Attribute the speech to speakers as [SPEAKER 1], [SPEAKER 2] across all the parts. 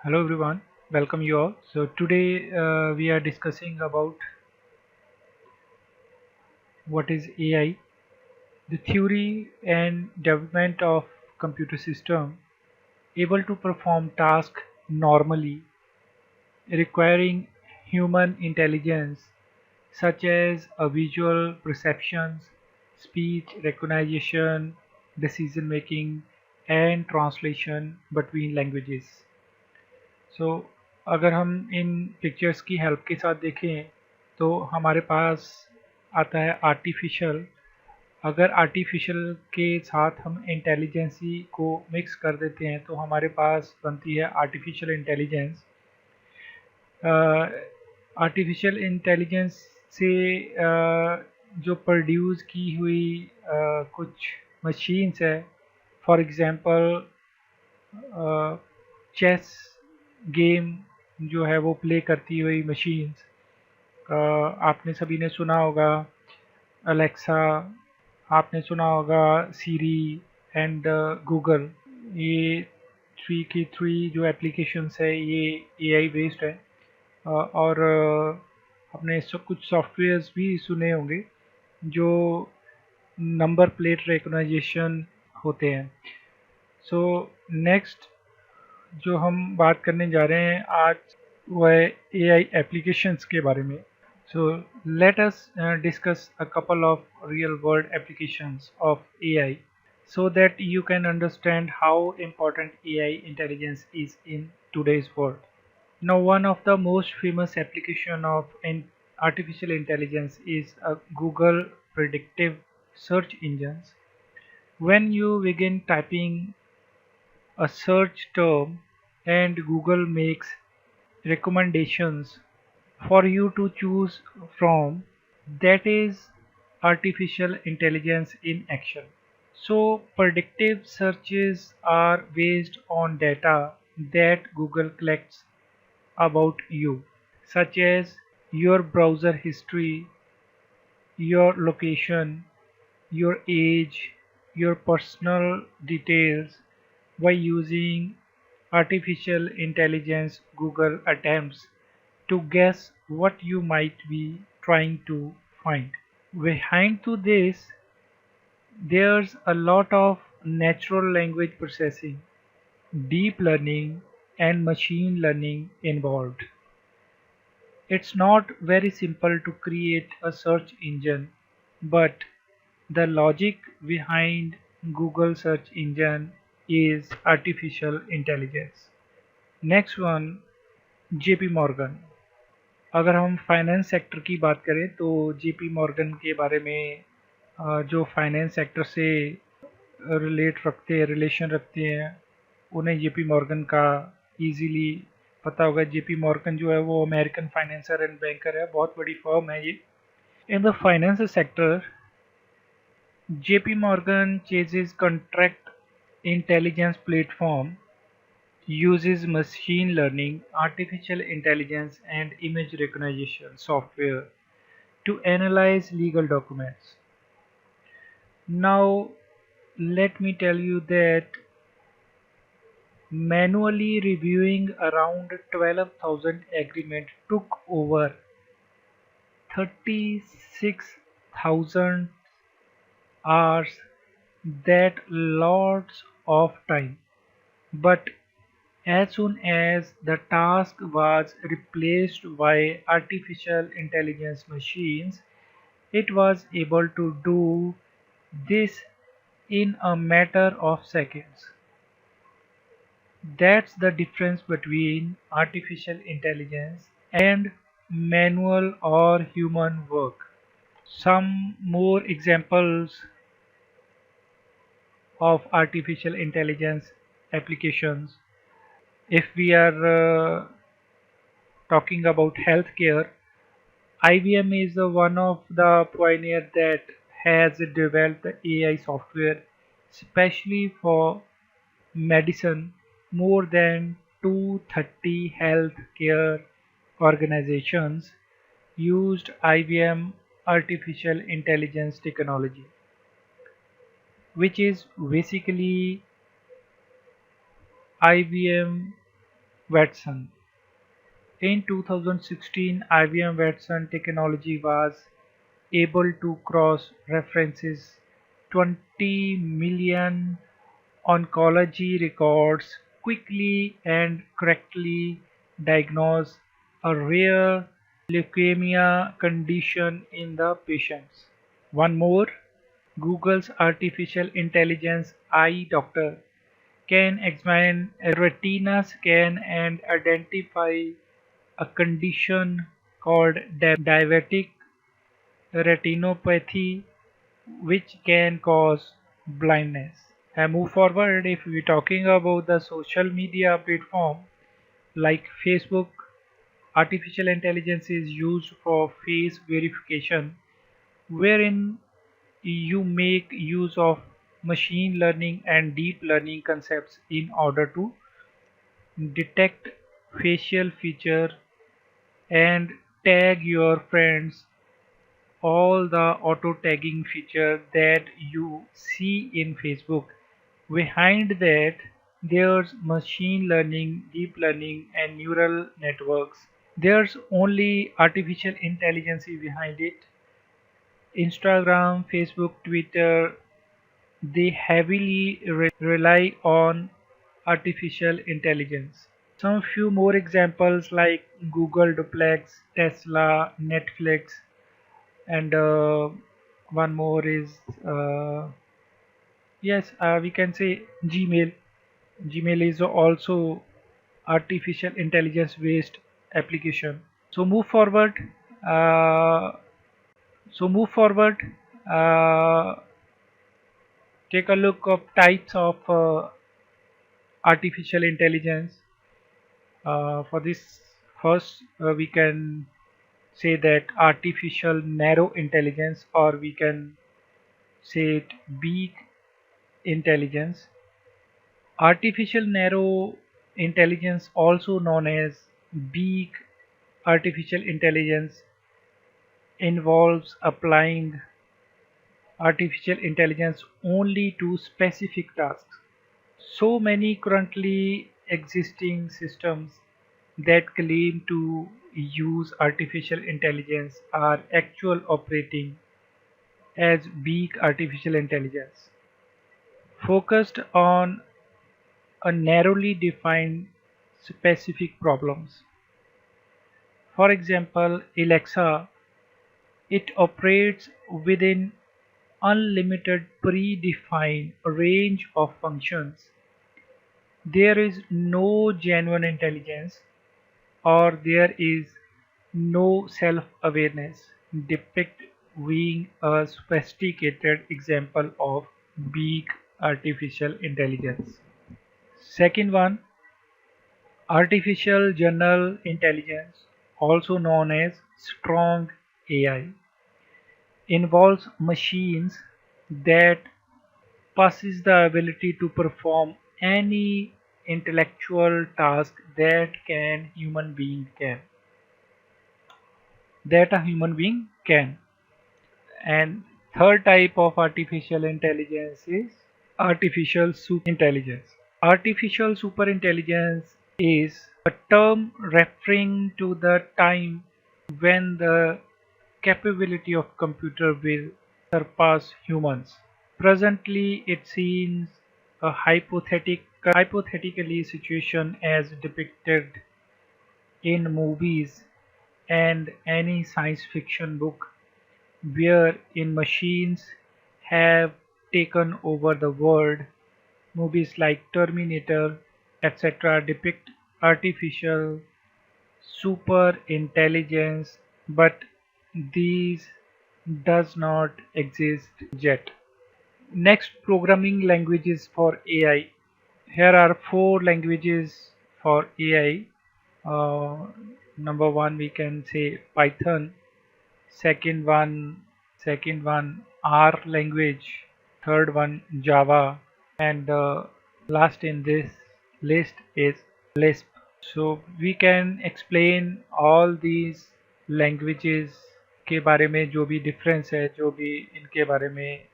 [SPEAKER 1] Hello everyone, welcome you all. So today we are discussing about what is AI, the theory and development of computer system able to perform tasks normally requiring human intelligence such as a visual perceptions, speech recognition, decision making and translation between languages. सो अगर हम इन pictures की help के साथ देखें तो हमारे पास आता है आर्टिफिशियल। अगर आर्टिफिशियल के साथ हम इंटेलिजेंसी को मिक्स कर देते हैं तो हमारे पास बनती है आर्टिफिशियल इंटेलिजेंस। आर्टिफिशियल इंटेलिजेंस से जो प्रोड्यूस की हुई कुछ मशीन्स है, फॉर एग्ज़ाम्पल चेस गेम जो है वो प्ले करती हुई मशीन्स। आपने सभी ने सुना होगा अलेक्सा, आपने सुना होगा सीरी एंड गूगल। ये थ्री की थ्री जो एप्लीकेशंस है ये एआई बेस्ड है। और आपने कुछ सॉफ्टवेयर्स भी सुने होंगे जो नंबर प्लेट रिकग्निशन होते हैं। सो नेक्स्ट जो हम बात करने जा रहे हैं आज वह एआई एप्लीकेशंस के बारे में। So let us discuss a couple of real world applications of AI so that you can understand how important AI intelligence is in today's world. Now one of the most famous application of artificial intelligence is Google predictive search engines. When you begin typing a search term and Google makes recommendations for you to choose from, that is artificial intelligence in action. So predictive searches are based on data that Google collects about you, such as your browser history, your location, your age, your personal details. By using artificial intelligence, Google attempts to guess what you might be trying to find. Behind to this, there's a lot of natural language processing, deep learning, and machine learning involved. It's not very simple to create a search engine, but the logic behind Google search engine is artificial intelligence. Next one, JP Morgan. अगर हम finance sector की बात करें तो JP Morgan के बारे में जो फाइनेंस सेक्टर से रिलेशन रखते हैं उन्हें जेपी मॉर्गन का इजीली पता होगा। जेपी मॉर्गन जो है वो अमेरिकन फाइनेंसर एंड बैंकर है, बहुत बड़ी फर्म है ये। In the finance sector, JP Morgan ceases contract intelligence platform uses machine learning, artificial intelligence, and image recognition software to analyze legal documents. Now, let me tell you that manually reviewing around 12,000 agreements took over 36,000 hours. That lots of time. But as soon as the task was replaced by artificial intelligence machines, it was able to do this in a matter of seconds. That's the difference between artificial intelligence and manual or human work. Some more examples of artificial intelligence applications. If we are talking about healthcare, IBM is one of the pioneers that has developed AI software especially for medicine. More than 230 healthcare organizations used IBM artificial intelligence technology, which is basically IBM Watson. In 2016, IBM Watson technology was able to cross-references 20 million oncology records quickly and correctly diagnose a rare leukemia condition in the patients. One more, Google's artificial intelligence eye doctor can examine a retina scan and identify a condition called diabetic retinopathy, which can cause blindness. And move forward, if we're talking about the social media platform like Facebook, artificial intelligence is used for face verification, wherein you make use of machine learning and deep learning concepts in order to detect facial feature and tag your friends. All the auto tagging feature that you see in Facebook, behind that there's machine learning, deep learning and neural networks. There's only artificial intelligence behind it. Instagram, Facebook, Twitter, they heavily rely on artificial intelligence. Some few more examples like Google Duplex, Tesla, Netflix, and one more is yes, we can say Gmail. Gmail is also artificial intelligence based application. So move forward. Uh, so move forward. Uh, Take a look of types of artificial intelligence. For this, first we can say that artificial narrow intelligence, or we can say it big intelligence. Artificial narrow intelligence, also known as big artificial intelligence, involves applying artificial intelligence only to specific tasks. So many currently existing systems that claim to use artificial intelligence are actual operating as big artificial intelligence, focused on a narrowly defined specific problems. For example, Alexa, it operates within unlimited predefined range of functions. There is no genuine intelligence, or there is no self-awareness, depict being a sophisticated example of big artificial intelligence. Second one, artificial general intelligence, also known as strong AI, involves machines that possess the ability to perform any intellectual task that a human being can. And third type of artificial intelligence is artificial superintelligence. Artificial superintelligence is a term referring to the time when the capability of computer will surpass humans. Presently, it seems a hypothetically situation as depicted in movies and any science fiction book, wherein machines have taken over the world. Movies like Terminator, etc., depict artificial super intelligence, but these does not exist yet. Next, programming languages for AI. Here are four languages for AI. Number one, we can say Python. Second one, second one R language. Third one Java, and last in this list is Lisp. So we can explain all these languages के बारे में जो भी difference है, जो भी इनके बारे में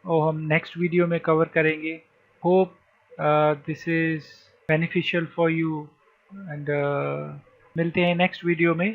[SPEAKER 1] वो हम नेक्स्ट वीडियो में कवर करेंगे. Hope this is beneficial for you. And मिलते हैं नेक्स्ट वीडियो में।